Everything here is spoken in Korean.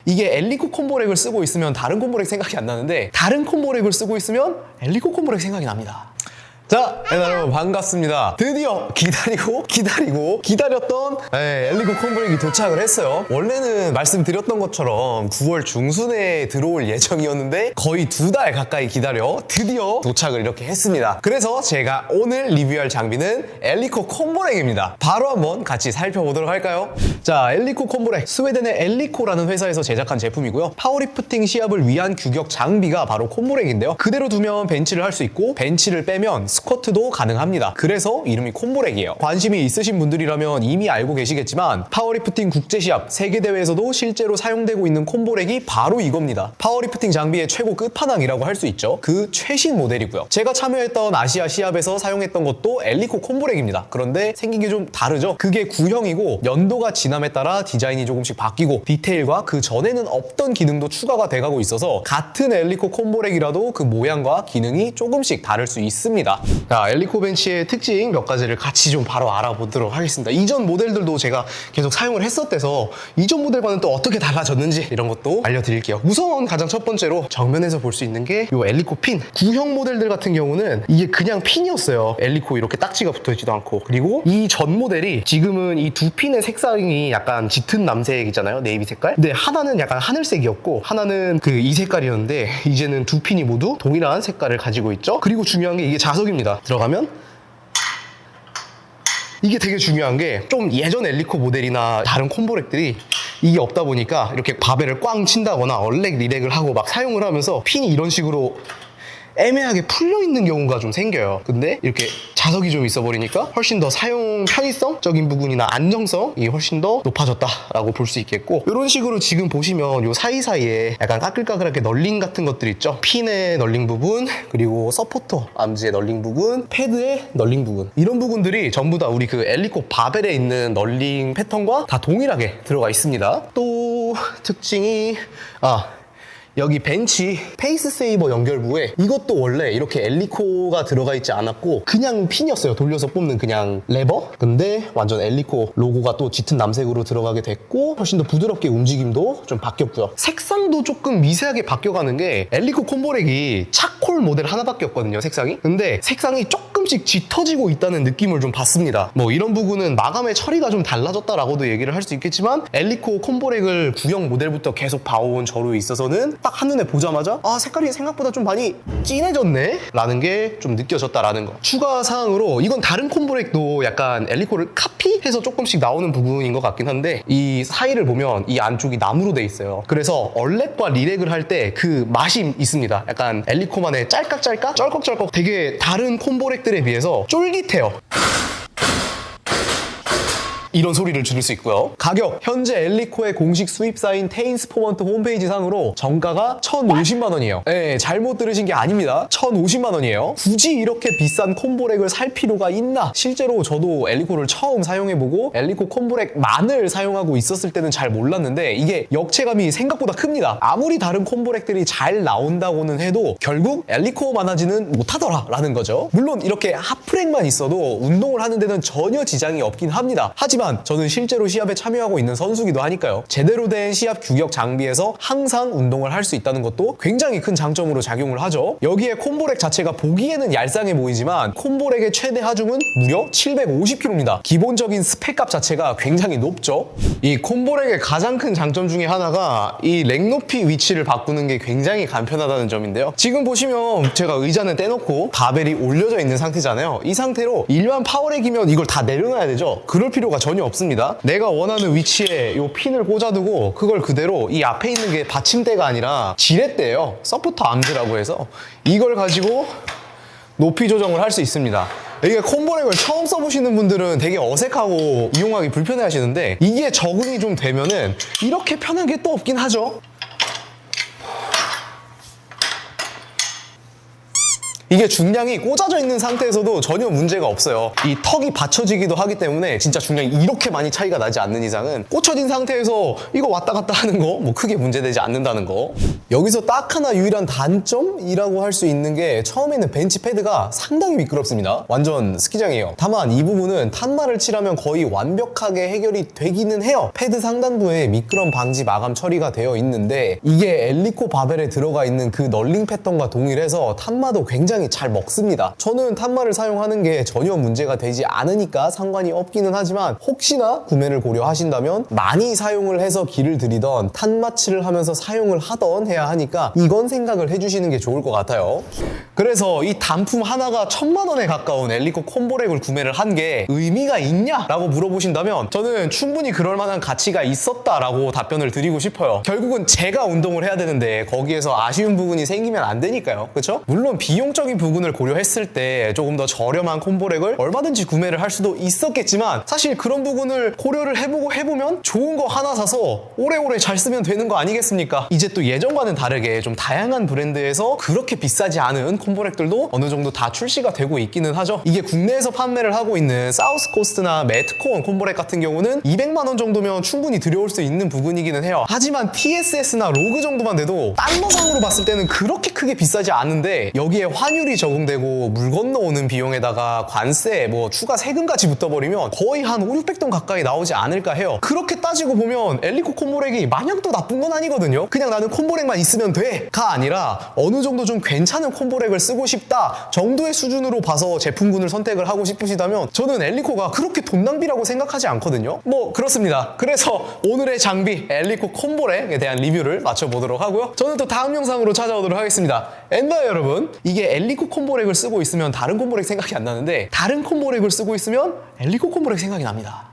이게 엘리코 콤보렉을 쓰고 있으면 다른 콤보렉 생각이 안 나는데 다른 콤보렉을 쓰고 있으면 엘리코 콤보렉 생각이 납니다. 자, 여러분 반갑습니다. 드디어 기다렸던 엘리코 콤보렉이 도착을 했어요. 원래는 말씀드렸던 것처럼 9월 중순에 들어올 예정이었는데 거의 2달 가까이 기다려 드디어 도착을 이렇게 했습니다. 그래서 제가 오늘 리뷰할 장비는 엘리코 콤보렉입니다. 바로 한번 같이 살펴보도록 할까요? 자, 엘리코 콤보렉, 스웨덴의 엘리코라는 회사에서 제작한 제품이고요. 파워리프팅 시합을 위한 규격 장비가 바로 콤보렉인데요. 그대로 두면 벤치를 할 수 있고 벤치를 빼면 스쿼트도 가능합니다. 그래서 이름이 콤보렉이에요. 관심이 있으신 분들이라면 이미 알고 계시겠지만 파워리프팅 국제시합, 세계대회에서도 실제로 사용되고 있는 콤보렉이 바로 이겁니다. 파워리프팅 장비의 최고 끝판왕이라고 할 수 있죠. 그 최신 모델이고요. 제가 참여했던 아시아 시합에서 사용했던 것도 엘리코 콤보렉입니다. 그런데 생긴 게 좀 다르죠? 그게 구형이고 연도가 지남에 따라 디자인이 조금씩 바뀌고 디테일과 그 전에는 없던 기능도 추가가 돼가고 있어서 같은 엘리코 콤보렉이라도 그 모양과 기능이 조금씩 다를 수 있습니다. 자, 엘리코 벤치의 특징 몇 가지를 같이 좀 바로 알아보도록 하겠습니다. 이전 모델들도 제가 계속 사용을 했었대서 이전 모델과는 또 어떻게 달라졌는지 이런 것도 알려드릴게요. 우선 가장 첫 번째로 정면에서 볼 수 있는 게 이 엘리코 핀. 구형 모델들 같은 경우는 이게 그냥 핀이었어요. 엘리코 이렇게 딱지가 붙어있지도 않고. 그리고 이 전 모델이 지금은 이 두 핀의 색상이 약간 짙은 남색이잖아요. 네이비 색깔. 근데 하나는 약간 하늘색이었고 하나는 그 이 색깔이었는데 이제는 두 핀이 모두 동일한 색깔을 가지고 있죠. 그리고 중요한 게 이게 자석입니다. 들어가면 이게 되게 중요한 게 좀 예전 엘리코 모델이나 다른 콤보렉들이 이게 없다 보니까 이렇게 바벨을 꽝 친다거나 얼렉 리렉을 하고 막 사용을 하면서 핀이 이런 식으로 애매하게 풀려있는 경우가 좀 생겨요. 근데 이렇게 자석이 좀 있어버리니까 훨씬 더 사용 편의성적인 부분이나 안정성이 훨씬 더 높아졌다라고 볼 수 있겠고, 이런 식으로 지금 보시면 요 사이사이에 약간 까끌까끌하게 널링 같은 것들 있죠. 핀의 널링 부분, 그리고 서포터 암즈의 널링 부분, 패드의 널링 부분, 이런 부분들이 전부 다 우리 그 엘리코 바벨에 있는 널링 패턴과 다 동일하게 들어가 있습니다. 또 특징이 여기 벤치 페이스 세이버 연결부에 이것도 원래 이렇게 엘리코가 들어가 있지 않았고 그냥 핀이었어요. 돌려서 뽑는 그냥 레버. 근데 완전 엘리코 로고가 또 짙은 남색으로 들어가게 됐고 훨씬 더 부드럽게 움직임도 좀 바뀌었고요. 색상도 조금 미세하게 바뀌어가는 게 엘리코 콤보렉이 차콜 모델 하나밖에 없거든요. 색상이. 근데 색상이 조금씩 짙어지고 있다는 느낌을 좀 받습니다. 뭐 이런 부분은 마감의 처리가 좀 달라졌다라고도 얘기를 할 수 있겠지만 엘리코 콤보렉을 구형 모델부터 계속 봐온 저로 있어서는 딱 한눈에 보자마자 색깔이 생각보다 좀 많이 진해졌네? 라는 게 좀 느껴졌다라는 거. 추가 사항으로 이건 다른 콤보렉도 약간 엘리코를 카피해서 조금씩 나오는 부분인 것 같긴 한데 이 사이를 보면 이 안쪽이 나무로 돼 있어요. 그래서 얼렉과 리렉을 할 때 그 맛이 있습니다. 약간 엘리코만의 짤깍짤깍? 쩔꺽쩔꺽 되게 다른 콤보렉들에 비해서 쫄깃해요. 이런 소리를 들을 수 있고요. 가격, 현재 엘리코의 공식 수입사인 테인스포먼트 홈페이지 상으로 정가가 1,050만 원이에요. 네, 잘못 들으신 게 아닙니다. 1,050만 원이에요. 굳이 이렇게 비싼 콤보렉을 살 필요가 있나? 실제로 저도 엘리코를 처음 사용해보고 엘리코 콤보렉만을 사용하고 있었을 때는 잘 몰랐는데 이게 역체감이 생각보다 큽니다. 아무리 다른 콤보렉들이 잘 나온다고는 해도 결국 엘리코만 하지는 못하더라라는 거죠. 물론 이렇게 핫프렉만 있어도 운동을 하는 데는 전혀 지장이 없긴 합니다. 하지만 저는 실제로 시합에 참여하고 있는 선수기도 하니까요. 제대로 된 시합 규격 장비에서 항상 운동을 할 수 있다는 것도 굉장히 큰 장점으로 작용을 하죠. 여기에 콤보렉 자체가 보기에는 얄쌍해 보이지만 콤보렉의 최대 하중은 무려 750kg입니다. 기본적인 스펙값 자체가 굉장히 높죠. 이 콤보렉의 가장 큰 장점 중에 하나가 이 렉 높이 위치를 바꾸는 게 굉장히 간편하다는 점인데요. 지금 보시면 제가 의자는 떼놓고 바벨이 올려져 있는 상태잖아요. 이 상태로 일반 파워렉이면 이걸 다 내려놔야 되죠. 그럴 필요가 전혀 없습니다. 내가 원하는 위치에 이 핀을 꽂아두고 그걸 그대로 이 앞에 있는 게 받침대가 아니라 지렛대예요. 서포터 암드라고 해서 이걸 가지고 높이 조정을 할 수 있습니다. 이게 콤보렉을 처음 써보시는 분들은 되게 어색하고 이용하기 불편해 하시는데 이게 적응이 좀 되면은 이렇게 편한 게 또 없긴 하죠. 이게 중량이 꽂아져 있는 상태에서도 전혀 문제가 없어요. 이 턱이 받쳐지기도 하기 때문에 진짜 중량이 이렇게 많이 차이가 나지 않는 이상은 꽂혀진 상태에서 이거 왔다 갔다 하는 거 뭐 크게 문제되지 않는다는 거. 여기서 딱 하나 유일한 단점이라고 할 수 있는 게 처음에는 벤치 패드가 상당히 미끄럽습니다. 완전 스키장이에요. 다만 이 부분은 탄마를 칠하면 거의 완벽하게 해결이 되기는 해요. 패드 상단부에 미끄럼 방지 마감 처리가 되어 있는데 이게 엘리코 바벨에 들어가 있는 그 널링 패턴과 동일해서 탄마도 굉장히 잘 먹습니다. 저는 탄마를 사용하는 게 전혀 문제가 되지 않으니까 상관이 없기는 하지만 혹시나 구매를 고려하신다면 많이 사용을 해서 길을 들이던 탄마칠을 하면서 사용을 하던 해야 하니까 이건 생각을 해주시는 게 좋을 것 같아요. 그래서 이 단품 하나가 1000만 원에 가까운 엘리코 콤보렉을 구매를 한 게 의미가 있냐라고 물어보신다면 저는 충분히 그럴 만한 가치가 있었다라고 답변을 드리고 싶어요. 결국은 제가 운동을 해야 되는데 거기에서 아쉬운 부분이 생기면 안 되니까요. 그쵸? 물론 비용적인 부분을 고려했을 때 조금 더 저렴한 콤보렉을 얼마든지 구매를 할 수도 있었겠지만 사실 그런 부분을 고려를 해보면 좋은 거 하나 사서 오래오래 잘 쓰면 되는 거 아니겠습니까? 이제 또 예전과는 다르게 좀 다양한 브랜드에서 그렇게 비싸지 않은 콤보렉들도 어느 정도 다 출시가 되고 있기는 하죠. 이게 국내에서 판매를 하고 있는 사우스코스트나 매트콘 콤보렉 같은 경우는 200만 원 정도면 충분히 들여올 수 있는 부분이기는 해요. 하지만 TSS나 로그 정도만 돼도 달러상으로 봤을 때는 그렇게 크게 비싸지 않은데 여기에 환율이 적용되고 물 건너오는 비용에다가 관세, 뭐 추가 세금까지 붙어버리면 거의 한 500~600돈 가까이 나오지 않을까 해요. 그렇게 따지고 보면 엘리코 콤보렉이 마냥 또 나쁜 건 아니거든요. 그냥 나는 콤보렉만 있으면 돼가 아니라 어느 정도 좀 괜찮은 콤보렉을 쓰고 싶다 정도의 수준으로 봐서 제품군을 선택을 하고 싶으시다면 저는 엘리코가 그렇게 돈 낭비라고 생각하지 않거든요. 뭐 그렇습니다. 그래서 오늘의 장비 엘리코 콤보렉에 대한 리뷰를 마쳐보도록 하고요. 저는 또 다음 영상으로 찾아오도록 하겠습니다. 엔바이 여러분, 이게 엘리코 콤보렉을 쓰고 있으면 다른 콤보렉 생각이 안 나는데 다른 콤보렉을 쓰고 있으면 엘리코 콤보렉 생각이 납니다.